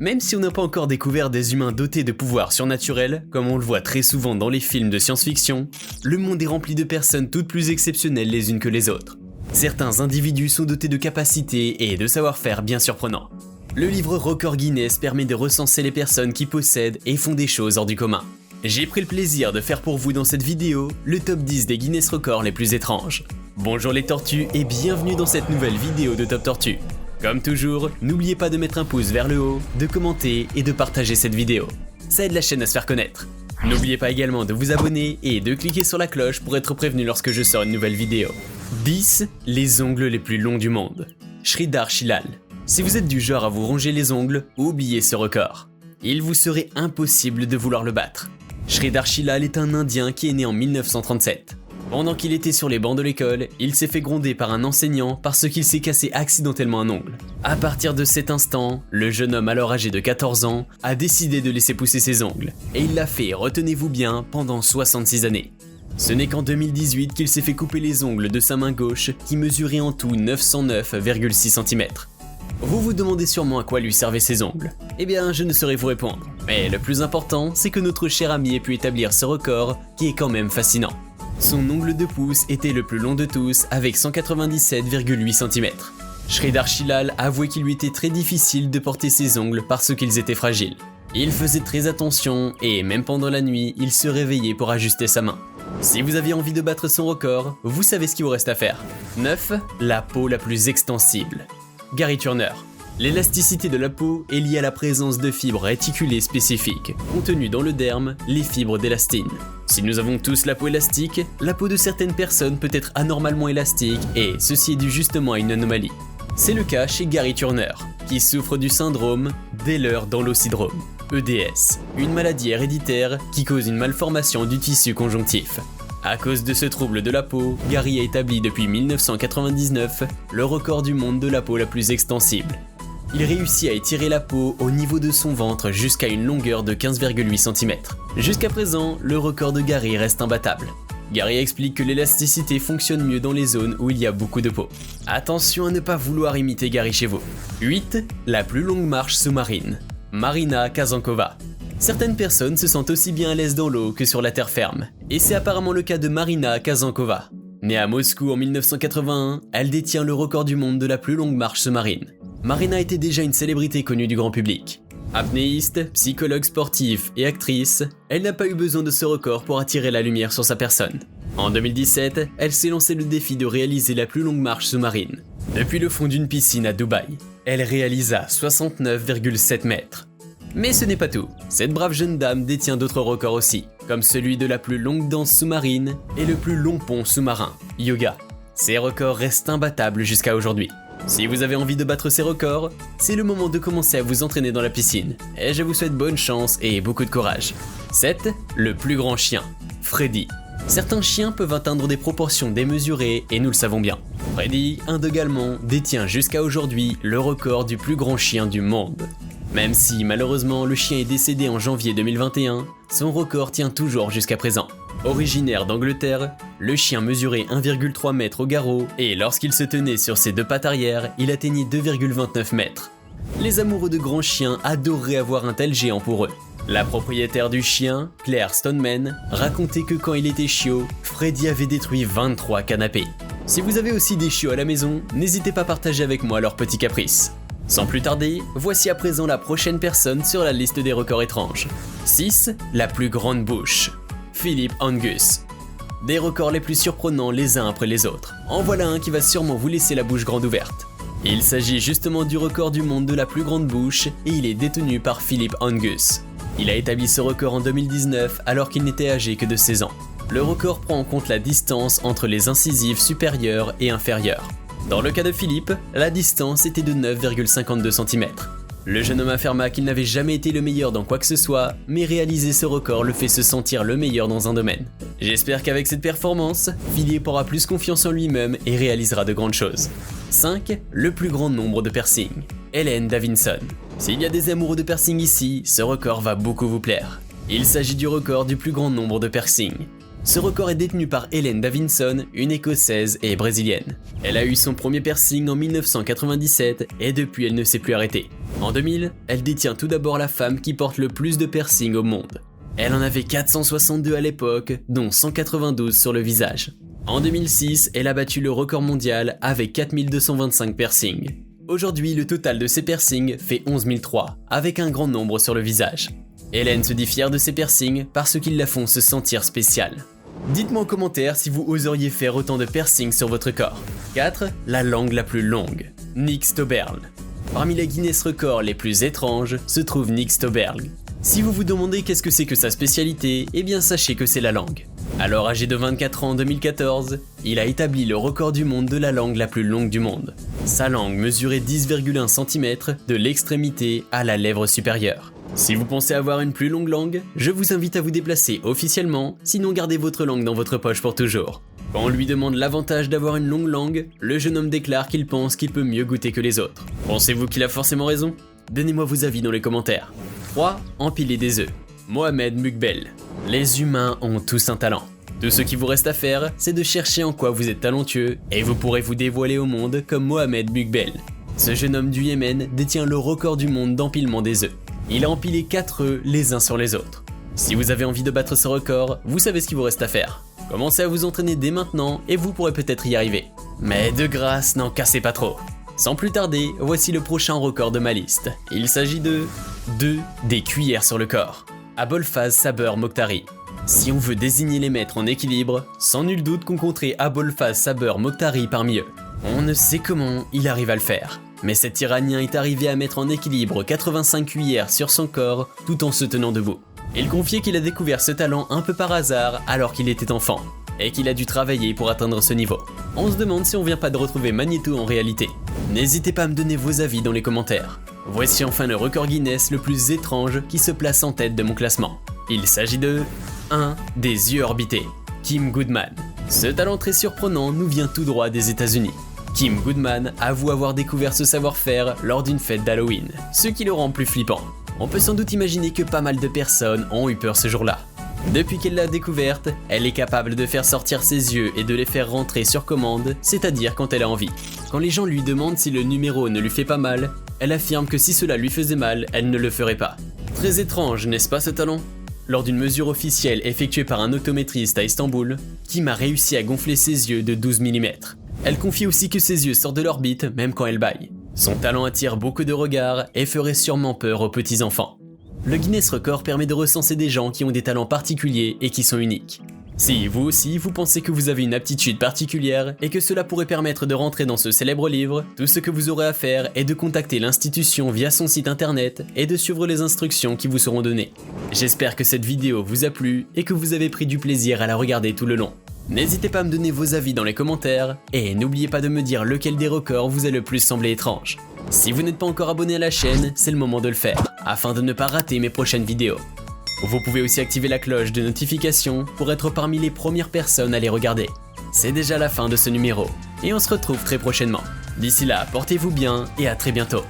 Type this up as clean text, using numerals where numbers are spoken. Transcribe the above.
Même si on n'a pas encore découvert des humains dotés de pouvoirs surnaturels, comme on le voit très souvent dans les films de science-fiction, le monde est rempli de personnes toutes plus exceptionnelles les unes que les autres. Certains individus sont dotés de capacités et de savoir-faire bien surprenants. Le livre Record Guinness permet de recenser les personnes qui possèdent et font des choses hors du commun. J'ai pris le plaisir de faire pour vous dans cette vidéo le top 10 des Guinness Records les plus étranges. Bonjour les tortues et bienvenue dans cette nouvelle vidéo de Top Tortue. Comme toujours, n'oubliez pas de mettre un pouce vers le haut, de commenter et de partager cette vidéo. Ça aide la chaîne à se faire connaître. N'oubliez pas également de vous abonner et de cliquer sur la cloche pour être prévenu lorsque je sors une nouvelle vidéo. 10. Les ongles les plus longs du monde. Sridhar Shilal. Si vous êtes du genre à vous ronger les ongles, oubliez ce record. Il vous serait impossible de vouloir le battre. Sridhar Shilal est un Indien qui est né en 1937. Pendant qu'il était sur les bancs de l'école, il s'est fait gronder par un enseignant parce qu'il s'est cassé accidentellement un ongle. À partir de cet instant, le jeune homme alors âgé de 14 ans a décidé de laisser pousser ses ongles. Et il l'a fait, retenez-vous bien, pendant 66 années. Ce n'est qu'en 2018 qu'il s'est fait couper les ongles de sa main gauche qui mesuraient en tout 909,6 cm. Vous vous demandez sûrement à quoi lui servaient ces ongles. Eh bien, je ne saurais vous répondre. Mais le plus important, c'est que notre cher ami ait pu établir ce record qui est quand même fascinant. Son ongle de pouce était le plus long de tous avec 197,8 cm. Sridhar Shilal avouait qu'il lui était très difficile de porter ses ongles parce qu'ils étaient fragiles. Il faisait très attention et même pendant la nuit, il se réveillait pour ajuster sa main. Si vous aviez envie de battre son record, vous savez ce qu'il vous reste à faire. 9. La peau la plus extensible. Gary Turner. L'élasticité de la peau est liée à la présence de fibres réticulées spécifiques, contenues dans le derme, les fibres d'élastine. Si nous avons tous la peau élastique, la peau de certaines personnes peut être anormalement élastique et ceci est dû justement à une anomalie. C'est le cas chez Gary Turner, qui souffre du syndrome d'Ehlers-Danlos syndrome, EDS, une maladie héréditaire qui cause une malformation du tissu conjonctif. À cause de ce trouble de la peau, Gary a établi depuis 1999 le record du monde de la peau la plus extensible. Il réussit à étirer la peau au niveau de son ventre jusqu'à une longueur de 15,8 cm. Jusqu'à présent, le record de Gary reste imbattable. Gary explique que l'élasticité fonctionne mieux dans les zones où il y a beaucoup de peau. Attention à ne pas vouloir imiter Gary chez vous. 8. La plus longue marche sous-marine. Marina Kazankova. Certaines personnes se sentent aussi bien à l'aise dans l'eau que sur la terre ferme, et c'est apparemment le cas de Marina Kazankova. Née à Moscou en 1981, elle détient le record du monde de la plus longue marche sous-marine. Marina était déjà une célébrité connue du grand public. Apnéiste, psychologue sportive et actrice, elle n'a pas eu besoin de ce record pour attirer la lumière sur sa personne. En 2017, elle s'est lancé le défi de réaliser la plus longue marche sous-marine. Depuis le fond d'une piscine à Dubaï, elle réalisa 69,7 mètres. Mais ce n'est pas tout, cette brave jeune dame détient d'autres records aussi, comme celui de la plus longue danse sous-marine et le plus long pont sous-marin, yoga. Ces records restent imbattables jusqu'à aujourd'hui. Si vous avez envie de battre ces records, c'est le moment de commencer à vous entraîner dans la piscine, et je vous souhaite bonne chance et beaucoup de courage. 7. Le plus grand chien, Freddy. Certains chiens peuvent atteindre des proportions démesurées et nous le savons bien. Freddy, un dog allemand, détient jusqu'à aujourd'hui le record du plus grand chien du monde. Même si malheureusement le chien est décédé en janvier 2021, son record tient toujours jusqu'à présent. Originaire d'Angleterre, le chien mesurait 1,3 m au garrot et lorsqu'il se tenait sur ses deux pattes arrière, il atteignait 2,29 mètres. Les amoureux de grands chiens adoreraient avoir un tel géant pour eux. La propriétaire du chien, Claire Stoneman, racontait que quand il était chiot, Freddy avait détruit 23 canapés. Si vous avez aussi des chiots à la maison, n'hésitez pas à partager avec moi leurs petits caprices. Sans plus tarder, voici à présent la prochaine personne sur la liste des records étranges. 6. La plus grande bouche. Philip Angus. Des records les plus surprenants les uns après les autres. En voilà un qui va sûrement vous laisser la bouche grande ouverte. Il s'agit justement du record du monde de la plus grande bouche et il est détenu par Philip Angus. Il a établi ce record en 2019 alors qu'il n'était âgé que de 16 ans. Le record prend en compte la distance entre les incisives supérieures et inférieures. Dans le cas de Philippe, la distance était de 9,52 cm. Le jeune homme affirma qu'il n'avait jamais été le meilleur dans quoi que ce soit, mais réaliser ce record le fait se sentir le meilleur dans un domaine. J'espère qu'avec cette performance, Philippe aura plus confiance en lui-même et réalisera de grandes choses. 5. Le plus grand nombre de piercings. Ellen Davidson. S'il y a des amoureux de piercing ici, ce record va beaucoup vous plaire. Il s'agit du record du plus grand nombre de piercings. Ce record est détenu par Helen Davidson, une écossaise et brésilienne. Elle a eu son premier piercing en 1997 et depuis elle ne s'est plus arrêtée. En 2000, elle détient tout d'abord la femme qui porte le plus de piercings au monde. Elle en avait 462 à l'époque, dont 192 sur le visage. En 2006, elle a battu le record mondial avec 4225 piercings. Aujourd'hui, le total de ses piercings fait 11 003, avec un grand nombre sur le visage. Helen se dit fière de ses piercings parce qu'ils la font se sentir spéciale. Dites-moi en commentaire si vous oseriez faire autant de piercings sur votre corps. 4. La langue la plus longue. Nick Stoberl. Parmi les Guinness Records les plus étranges se trouve Nick Stoberl. Si vous vous demandez qu'est-ce que c'est que sa spécialité, eh bien sachez que c'est la langue. Alors âgé de 24 ans en 2014, il a établi le record du monde de la langue la plus longue du monde. Sa langue mesurait 10,1 cm de l'extrémité à la lèvre supérieure. Si vous pensez avoir une plus longue langue, je vous invite à vous déplacer officiellement, sinon gardez votre langue dans votre poche pour toujours. Quand on lui demande l'avantage d'avoir une longue langue, le jeune homme déclare qu'il pense qu'il peut mieux goûter que les autres. Pensez-vous qu'il a forcément raison? Donnez-moi vos avis dans les commentaires. 3. Empiler des œufs. Mohamed Mukbel. Les humains ont tous un talent. Tout ce qui vous reste à faire, c'est de chercher en quoi vous êtes talentueux et vous pourrez vous dévoiler au monde comme Mohamed Mukbel. Ce jeune homme du Yémen détient le record du monde d'empilement des œufs. Il a empilé 4 œufs les uns sur les autres. Si vous avez envie de battre ce record, vous savez ce qu'il vous reste à faire. Commencez à vous entraîner dès maintenant et vous pourrez peut-être y arriver. Mais de grâce, n'en cassez pas trop. Sans plus tarder, voici le prochain record de ma liste. Il s'agit de 2 des cuillères sur le corps. Abolfaz Saber Mokhtari. Si on veut désigner les maîtres en équilibre, sans nul doute qu'on compterait Abolfaz Saber Mokhtari parmi eux. On ne sait comment il arrive à le faire. Mais cet Iranien est arrivé à mettre en équilibre 85 cuillères sur son corps tout en se tenant debout. Il confiait qu'il a découvert ce talent un peu par hasard alors qu'il était enfant, et qu'il a dû travailler pour atteindre ce niveau. On se demande si on vient pas de retrouver Magneto en réalité. N'hésitez pas à me donner vos avis dans les commentaires. Voici enfin le record Guinness le plus étrange qui se place en tête de mon classement. Il s'agit de 1. Des yeux orbités. Kim Goodman. Ce talent très surprenant nous vient tout droit des États-Unis. Kim Goodman avoue avoir découvert ce savoir-faire lors d'une fête d'Halloween, ce qui le rend plus flippant. On peut sans doute imaginer que pas mal de personnes ont eu peur ce jour-là. Depuis qu'elle l'a découverte, elle est capable de faire sortir ses yeux et de les faire rentrer sur commande, c'est-à-dire quand elle a envie. Quand les gens lui demandent si le numéro ne lui fait pas mal, elle affirme que si cela lui faisait mal, elle ne le ferait pas. Très étrange, n'est-ce pas ce talent ? Lors d'une mesure officielle effectuée par un optométriste à Istanbul, Kim a réussi à gonfler ses yeux de 12 mm. Elle confie aussi que ses yeux sortent de l'orbite même quand elle bâille. Son talent attire beaucoup de regards et ferait sûrement peur aux petits enfants. Le Guinness Record permet de recenser des gens qui ont des talents particuliers et qui sont uniques. Si vous aussi vous pensez que vous avez une aptitude particulière et que cela pourrait permettre de rentrer dans ce célèbre livre, tout ce que vous aurez à faire est de contacter l'institution via son site internet et de suivre les instructions qui vous seront données. J'espère que cette vidéo vous a plu et que vous avez pris du plaisir à la regarder tout le long. N'hésitez pas à me donner vos avis dans les commentaires et n'oubliez pas de me dire lequel des records vous a le plus semblé étrange. Si vous n'êtes pas encore abonné à la chaîne, c'est le moment de le faire, afin de ne pas rater mes prochaines vidéos. Vous pouvez aussi activer la cloche de notification pour être parmi les premières personnes à les regarder. C'est déjà la fin de ce numéro, et on se retrouve très prochainement. D'ici là, portez-vous bien et à très bientôt.